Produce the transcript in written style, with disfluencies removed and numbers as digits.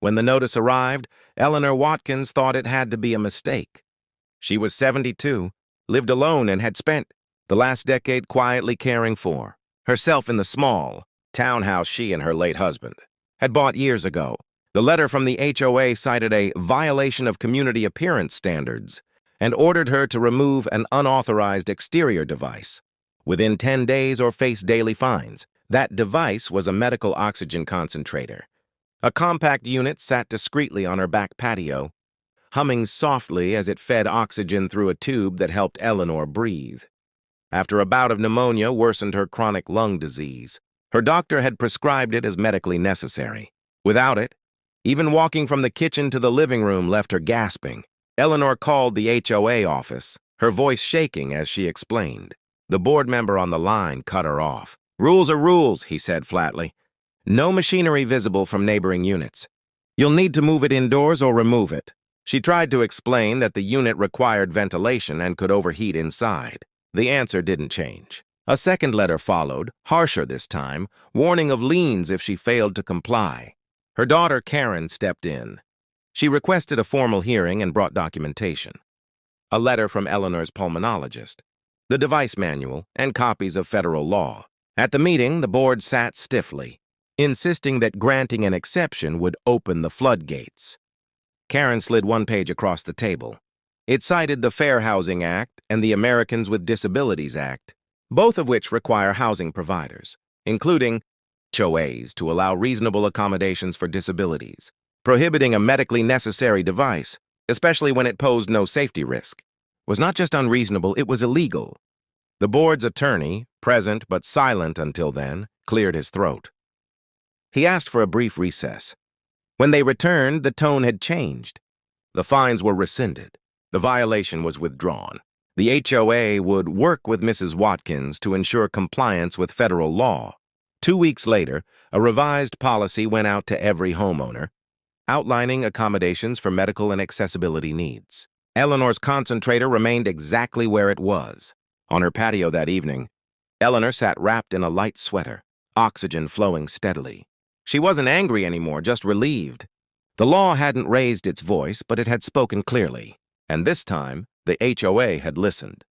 When the notice arrived, Eleanor Watkins thought it had to be a mistake. She was 72, lived alone, and had spent the last decade quietly caring for herself in the small townhouse she and her late husband had bought years ago. The letter from the HOA cited a violation of community appearance standards and ordered her to remove an unauthorized exterior device within 10 days or face daily fines. That device was a medical oxygen concentrator. A compact unit sat discreetly on her back patio, humming softly as it fed oxygen through a tube that helped Eleanor breathe. After a bout of pneumonia worsened her chronic lung disease, her doctor had prescribed it as medically necessary. Without it, even walking from the kitchen to the living room left her gasping. Eleanor called the HOA office, her voice shaking as she explained. The board member on the line cut her off. "Rules are rules," he said flatly. "No machinery visible from neighboring units. You'll need to move it indoors or remove it." She tried to explain that the unit required ventilation and could overheat inside. The answer didn't change. A second letter followed, harsher this time, warning of liens if she failed to comply. Her daughter, Karen, stepped in. She requested a formal hearing and brought documentation. A letter from Eleanor's pulmonologist, the device manual, and copies of federal law. At the meeting, the board sat stiffly, insisting that granting an exception would open the floodgates. Karen slid one page across the table. It cited the Fair Housing Act and the Americans with Disabilities Act, both of which require housing providers, including HOAs, to allow reasonable accommodations for disabilities. Prohibiting a medically necessary device, especially when it posed no safety risk, was not just unreasonable, it was illegal. The board's attorney, present but silent until then, cleared his throat. He asked for a brief recess. When they returned, the tone had changed. The fines were rescinded. The violation was withdrawn. The HOA would work with Mrs. Watkins to ensure compliance with federal law. 2 weeks later, a revised policy went out to every homeowner, outlining accommodations for medical and accessibility needs. Eleanor's concentrator remained exactly where it was. On her patio that evening, Eleanor sat wrapped in a light sweater, oxygen flowing steadily. She wasn't angry anymore, just relieved. The law hadn't raised its voice, but it had spoken clearly, and this time, the HOA had listened.